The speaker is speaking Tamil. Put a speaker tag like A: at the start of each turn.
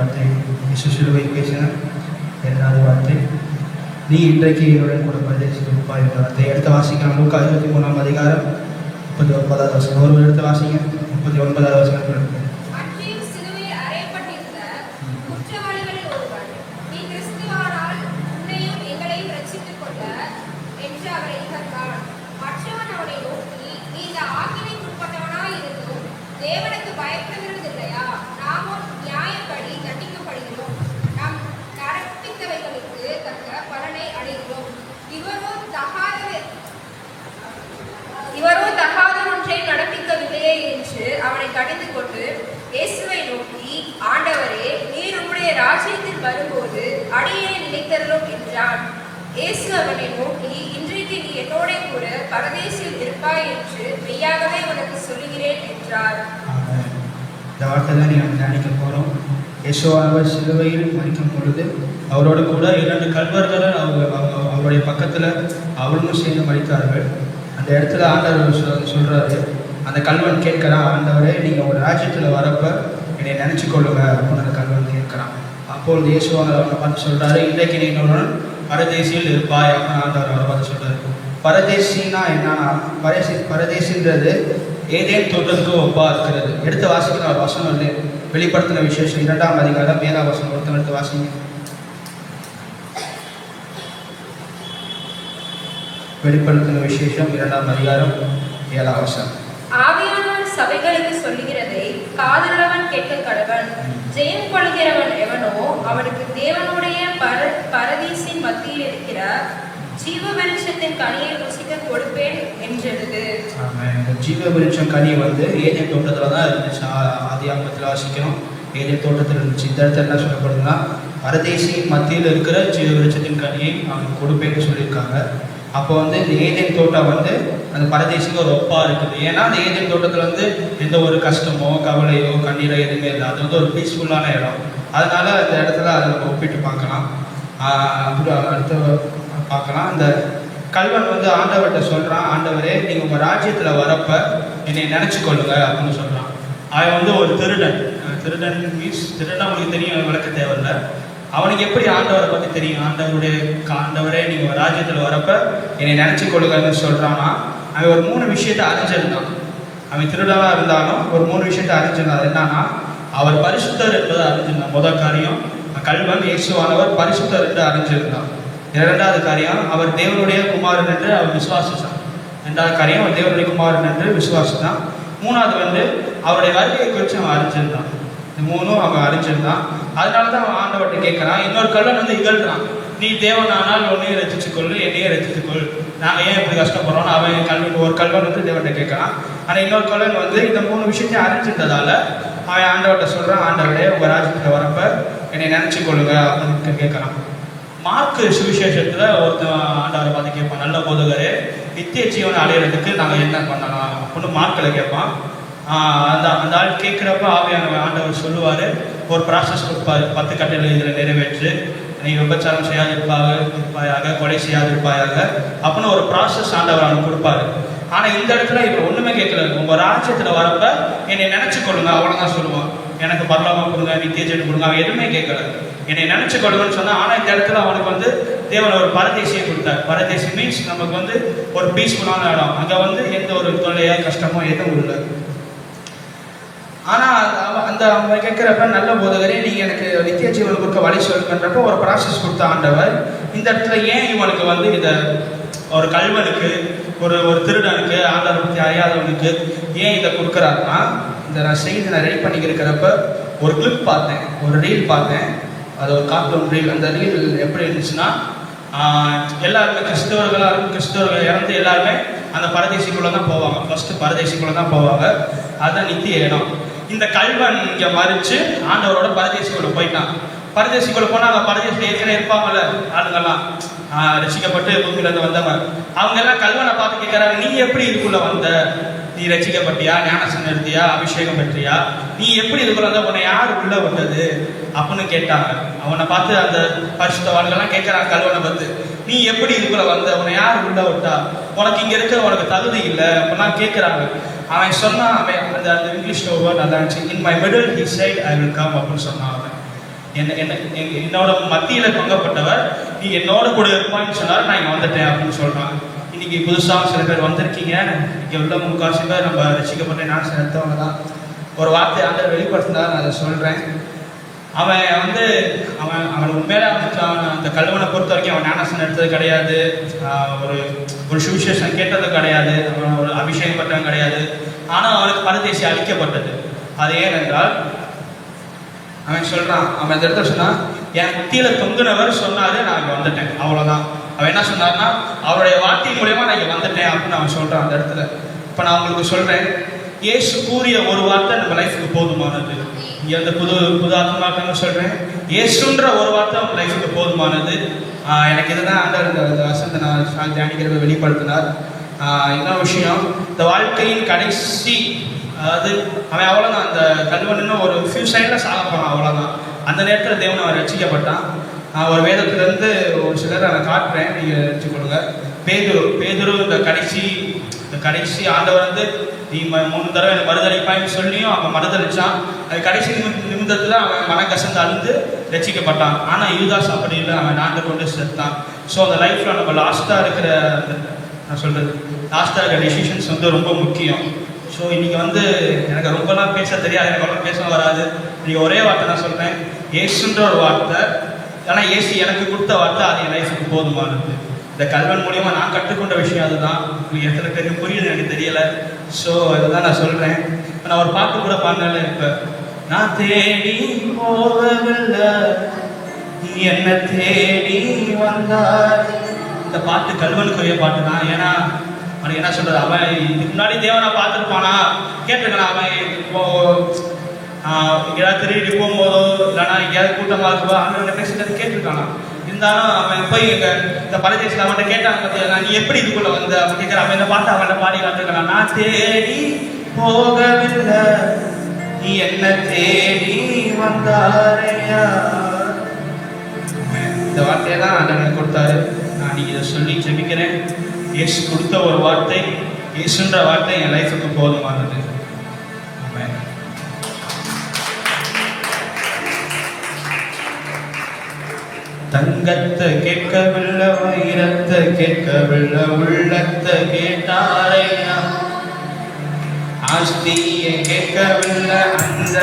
A: வார்த்தை சிலுவை பேசின இரண்டாவது வார்த்தை நீ இன்றைக்கு என்னுடன் கூட பரதேசில் இருப்பாய் என்ற வார்த்தை. எடுத்து வாசிக்கலாம். லூக்கா 23ஆம் அதிகாரம் 39வது வசனம். ஒரு எடுத்து வாசிங்க. 39வது வசனம்.
B: இவரோ தகாத ஒன்றை நடப்பிக்கவில்லையே என்று அவனை கடிந்து கொண்டு இயேசுவை நோக்கி, ஆண்டவரே, நீர் உம்முடைய ராஜ்யத்தில் வரும்போது அடியே நிலைத்தருளும் என்றான். இயேசு அவனை நோக்கி, இன்றைக்கு நீ என்னோட கூட பரதேசில் இருப்பாய் என்று மெய்யாகவே உனக்கு சொல்லுகிறேன் என்றார்.
A: இந்த வார்த்தை தான் நீங்கள் தியானிக்க போகிறோம். யேசுவானவர் சிலுவையில் மரிக்கும் பொழுது அவரோடு கூட 2 கல்வர்களை அவருடைய பக்கத்தில் அவர்களும் சேர்ந்து மரித்தார்கள். அந்த இடத்துல ஆண்டவர் சொல்கிறாரு, அந்த கல்வன் கேட்குறான், ஆண்டவரே நீங்கள் ஒரு ராஜ்யத்தில் வரப்ப என்னை நினச்சி கொள்ளுங்க அப்படின்னு அந்த கல்வன் கேட்குறான். அப்போது இயேசுவானவர் அவனை பார்த்து சொல்கிறாரு, இன்றைக்கு நீ என்னுடன் பரதேசியில் இருப்பாய் அப்படின்னு ஆண்டவர் அவரை பார்த்து சொல்கிறாரு. பரதேசின்னா என்னன்னா, பரதேசின்றது ஏதேன் தோட்டத்துக்கு ஒப்பா இருக்கிறது. எடுத்து வாசிக்கிற ஒரு வசனம் இல்லை, வெளிப்படுத்தின விசேஷம் 2ஆம் அதிகாரம் 7ஆம் வசனம். ஒருத்தன் எடுத்து வாசிங்க. வெளிப்படுத்தின விசேஷம் 2ஆம் அதிகாரம் 7ஆம் வசனம்.
B: ஆவியானவர் சபைகளுக்கு சொல்லுகிறதை காதுள்ளவன் கேட்க கடவன். ஜெயம் கொள்கிறவன் எவனோ அவனுக்கு தேவனுடைய பரதீசின் மத்தியில் இருக்கிற ஜீவ விருட்சத்தின் கனியை ருசிக்க கொடுப்பேன் என்றது.
A: இந்த ஜீவ விருட்சம் கனி ஏதேன் தோட்டத்தில் தான் இருந்துச்சு. ஆதியாகமத்தில் வாசிக்கிறோம், ஏதேன் தோட்டத்தில் இருந்துச்சு. இந்த இடத்துல என்ன சொல்லப்படுதுன்னா, பரதேசியின் மத்தியில் இருக்கிற ஜீவ விருட்சத்தின் கனியை அவனுக்கு கொடுப்பேன்னு சொல்லியிருக்காங்க. அப்போ இந்த ஏதேன் தோட்டம் அந்த பரதேசிக்கு ஒரு ஒப்பா இருக்குது. ஏன்னா அந்த ஏதேன் தோட்டத்தில் எந்த ஒரு கஷ்டமோ கவலையோ கண்ணீரோ எதுவுமே இல்லை. அது ஒரு பீஸ்ஃபுல்லான இடம். அதனால அந்த இடத்துல அதை நம்ம ஒப்பிட்டு பார்க்கலாம். அப்புறம் அடுத்த பார்க்கலாம். அந்த கல்வன் ஆண்டவர்கிட்ட சொல்கிறான், ஆண்டவரே நீங்கள் உங்கள் ராஜ்யத்தில் வரப்ப என்னை நினச்சி கொள்ளுங்க அப்படின்னு சொல்கிறான். அவன் ஒரு திருடன். திருடன் மீன்ஸ் திருடன் அவனுக்கு தெரியும், விளக்க தேவையில்லை. அவனுக்கு எப்படி ஆண்டவரை பற்றி தெரியும்? ஆண்டவரே நீங்கள் ஒரு ராஜ்யத்தில் வரப்ப என்னை நினச்சி கொள்ளுங்கன்னு சொல்கிறான்னா, அவன் ஒரு 3 விஷயத்தை அறிஞ்சிருந்தான். அவன் திருடனாக இருந்தாலும் ஒரு 3 விஷயத்தை அறிஞ்சிருந்தான். அது என்னன்னா, அவர் பரிசுத்தர் என்பதை அறிஞ்சிருந்தான். முதல் காரியம், கல்வன் இயேசுவானவர் பரிசுத்தர் என்று அறிஞ்சிருந்தான். 2வது காரியம், அவர் தேவனுடைய குமாரன் என்று அவர் விசுவாசித்தான். 2வது காரியம், அவர் தேவனுடைய குமாரன் என்று விசுவாசித்தான். 3வது அவருடைய வருகையை குறித்து அவன் அறிஞ்சிருந்தான். இந்த 3ம் அவன் அறிஞ்சிருந்தான். அதனால தான் அவன் ஆண்டவர்கிட்ட கேட்குறான். இன்னொரு கல்வன் இகழ்றான், நீ தேவனானால் உன்னையே ரசிச்சுக்கொள், என்னையே ரசித்துக்கொள், நாங்கள் ஏன் இப்படி கஷ்டப்படுறோம்னு அவன் ஒரு கல்வன் தேவன்கிட்ட கேட்குறான். ஆனால் இன்னொரு கல்வன் இந்த 3 விஷயத்தையும் அறிஞ்சிருந்ததால் அவன் ஆண்டவர்கிட்ட சொல்கிறான், ஆண்டவரே உங்கள் ராஜ்யத்தில் வரப்ப என்னை நினச்சி கொள்ளுங்க அப்படின்னு கேட்குறான். மார்க்கு சுவிசேஷத்தில் ஒருத்தன் ஆண்டவரை பார்த்து கேட்பான், நல்ல போதகரே, நித்திய ஜீவனை அடையிறதுக்கு நாங்கள் என்ன பண்ணலாம் அப்படின்னு மார்க்கில் கேட்பான். அந்த ஆள் கேட்குறப்ப ஆண்டவர் சொல்லுவார், ஒரு ப்ராசஸ் கொடுப்பார். 10 கட்டளை இதில் நிறைவேற்று, நீ விபச்சாரம் செய்யாதிருப்பாயாக, கொலை செய்யாதிருப்பாயாக அப்படின்னு ஒரு ப்ராசஸ் ஆண்டவர் அவனுக்கு கொடுப்பாரு. ஆனால் இந்த இடத்துல இப்போ ஒன்றுமே கேட்கல. உங்கள் ராஜ்யத்தில் வரப்ப என்னை நினச்சி கொள்ளுங்க அவ்வளோதான் சொல்லுவான். எனக்கு பரலோகம் கொடுங்க, நித்திய ஜீவன் கொடுங்க, அவன் எதுவுமே கேட்கல. என்னை நினச்சி கொள்ளுங்கன்னு சொன்னால். ஆனால் இந்த இடத்துல அவனுக்கு தேவன் ஒரு பரதேசியை கொடுத்தார். பரதேசி மீன்ஸ் நமக்கு ஒரு பீஸ்ஃபுல்லான இடம். அங்கே எந்த ஒரு தொல்லையோ கஷ்டமோ எதுவும் இல்லை. ஆனால் அவங்க கேட்குறப்ப, நல்ல போதகரே நீங்கள் எனக்கு நித்திய ஜீவன் கொடுக்க வழி சொல்லுங்கன்றப்ப ஒரு ப்ராசஸ் கொடுத்த ஆண்டவர் இந்த இடத்துல ஏன் இவனுக்கு இதை ஒரு கல்வனுக்கு ஒரு திருடனுக்கு ஆண்டவர் பற்றி அறியாதவனுக்கு ஏன் இதை கொடுக்குறாருன்னா, நான் ரெடி பண்ணிக்கிறப்ப ஒரு கிளிப் பார்த்தேன், ஒரு ரீல் பார்த்தேன். அது ஒரு கார்ட்டூன் ரீல். அந்த ரீல் எப்படி இருந்துச்சுன்னா, எல்லாருமே கிறிஸ்தவர்கள் இறந்து எல்லாருமே அந்த பரதேசிக்குள்ளே தான் போவாங்க. ஃபஸ்ட்டு பரதேசிக்குள்ளே தான் போவாங்க. அதுதான் நித்திய இடம். இந்த கல்வன் இங்கே மறித்து ஆண்டவரோட பரதேசிக்குள்ளே போயிட்டான். பரதேசிக்குள்ளே போனால் அந்த பரதேசியில் ஏற்கனவே இருப்பாங்கள்ல ஆளுங்கள்லாம், ரசிக்கப்பட்டு பூமியிலேருந்து வந்தவங்க. அவங்க எல்லாம் கல்வனை பார்த்து கேட்குறாங்க, நீ எப்படி இதுக்குள்ளே வந்த? நீ ரசிக்கப்பட்டியா, ஞானசன் எடுத்தியா, அபிஷேகம் பெற்றியா, நீ எப்படி இதுக்குள்ள வந்த, உன்னை யார் உள்ள வந்தது அப்படின்னு கேட்டாங்க. அவனை பார்த்து அந்த பரிசுத்தவான்கள்லாம் கேட்குறாங்க கல்வனை பார்த்து, நீ எப்படி இதுக்குள்ள வந்த, உன்னை யார் உள்ள விட்டா, உனக்கு இங்கே இருக்க உனக்கு தகுதி இல்லை அப்படிலாம் கேட்குறாங்க. அவன் சொன்னான், அவன் அந்த இங்கிலீஷில் ஒரு வேர்ட் நல்லா இருந்துச்சு, in my middle he side I will come அப்படின்னு சொன்னான். அவன் என்னோட மத்தியில் தொங்கப்பட்டவர் நீ என்னோட கூட இருப்பான்னு சொன்னார், நான் இங்கே வந்துட்டேன் அப்படின்னு சொல்கிறான். இன்னைக்கு புதுசாக சில பேர் வந்திருக்கீங்க. இங்கே உள்ள முக்கால்வாசி பேர் நம்ம ரசிக்கப்பட்ட நான் சேர்த்தவங்க தான். ஒரு வார்த்தை ஆண்டவர் வெளிப்படுத்தினார், நான் அதை சொல்கிறேன். அவன் உண்மையிலே அவன் அந்த கல்வனை பொறுத்த வரைக்கும் அவன் ஞானசனம் எடுத்தது கிடையாது, ஒரு சுவிசேஷன் கேட்டது கிடையாது, அவன் ஒரு அபிஷேகம் பட்டவன் கிடையாது. ஆனால் அவனுக்கு பரதேசி அளிக்கப்பட்டது. அது ஏனென்றால் அவன் சொல்கிறான், அவன் இந்த இடத்துல சொன்னான், என் மத்தியில் தொங்குனவர் சொன்னார், நான் இங்கே வந்துட்டேன், அவ்வளோதான். அவன் என்ன சொன்னார்னா அவருடைய வார்த்தை மூலயமா நான் இங்கே வந்துட்டேன் அப்படின்னு அவன் சொல்கிறான் அந்த இடத்துல. இப்போ நான் உங்களுக்கு சொல்கிறேன், இயேசு கூறிய ஒரு வார்த்தை நம்ம லைஃபுக்கு போதுமானது. இங்கே வந்து புது ஆத்மாக்கள் சொல்கிறேன், இயேசுன்ற ஒரு வார்த்தை அவங்க லைஃபுக்கு போதுமானது. எனக்கு இதுதான் ஆண்டவர் இந்த வசனத்தை நான் தியானிக்கிறத வெளிப்படுத்தினார். என்ன விஷயம், இந்த வாழ்க்கையின் கடைசி, அதாவது அவன் அவ்வளோதான், அந்த கல்வன்னு ஒரு ஃபியூ சைடில் சாக போனான், அவ்வளோதான். அந்த நேரத்தில் தேவன் அவன் ரசிக்கப்பட்டான். ஒரு வேதத்திலேருந்து ஒரு சிலர் அதை காட்டுறேன், நீங்கள் வச்சுக்கொள்ளுங்க. பேதுரு இந்த கடைசி ஆண்டவர் வந்து நீ 3 தடவை எனக்கு மறுதளிப்பான்னு சொல்லியும் அவன் மறுதளிச்சான். அது கடைசி நிமிடத்தில் அவன் மனக்கசந்து அழுந்து ரசிக்கப்பட்டான். ஆனால் யூதாஸ் அப்படி இல்லை, அவன் ஆண்டவர் கொண்டு செத்தான். ஸோ அந்த லைஃப்பில் நம்ம லாஸ்ட்டாக இருக்கிற டெசிஷன்ஸ் வந்து ரொம்ப முக்கியம். ஸோ இன்றைக்கி வந்து எனக்கு ரொம்பலாம் பேச தெரியாது, எனக்கு ரொம்ப பேச வராது. இன்றைக்கி ஒரே வார்த்தை நான் சொல்கிறேன், ஏசுன்ற ஒரு வார்த்தை. ஆனால் ஏசு எனக்கு கொடுத்த வார்த்தை, அது என் லைஃபுக்கு போதுமானது. இந்த கல்வன் மூலியமா நான் கற்றுக்கொண்ட விஷயம் அதுதான். எத்தனை பேருக்கு புரியுது எனக்கு தெரியல. ஸோ அதுதான் நான் சொல்கிறேன். நான் ஒரு பாட்டு கூட பாடினால இப்போ, நான் தேடி போகவில்லை என்ன தேடி வந்தார். இந்த பாட்டு கல்வனுக்குரிய பாட்டு தான். ஏன்னா அவனுக்கு என்ன சொல்கிறது, அவன் இதுக்கு முன்னாடி தேவனை பார்த்துருப்பானா, கேட்டிருக்கானா, அவன் இப்போ எங்கேயாவது திருடி போகும்போதோ இல்லைனா எங்கேயாவது கூட்டமாக இருக்குவோ அவன் பேசுகிறது கேட்டிருக்கானா. இருந்தாலும் அவன் போய் இந்த பரதேசில் அவன்கிட்ட கேட்டாங்க, பார்த்தீங்கன்னா நீ எப்படி இதுக்குள்ளே வந்து அவன் கேட்குற, அவன் என்ன பார்த்து அவன்கிட்ட பாடி காட்டுருக்கான், நான் தேடி போகவில்லை நீ என்ன தேடி வந்தாரையா. இந்த வார்த்தையை தான் ஆண்டவர் கொடுத்தாரு. நான் இதை சொல்லி ஜெபிக்கிறேன். இயேசு கொடுத்த ஒரு வார்த்தை, இயேசுன்ற வார்த்தை என் லைஃபுக்கு போதுமானது. தங்கத்தை கேட்கவில்லை, வைரத்தை கேட்கவில்லை, உள்ளத்தை கேட்டாரையா. ஆஸ்தியை கேட்கவில்லை, அந்த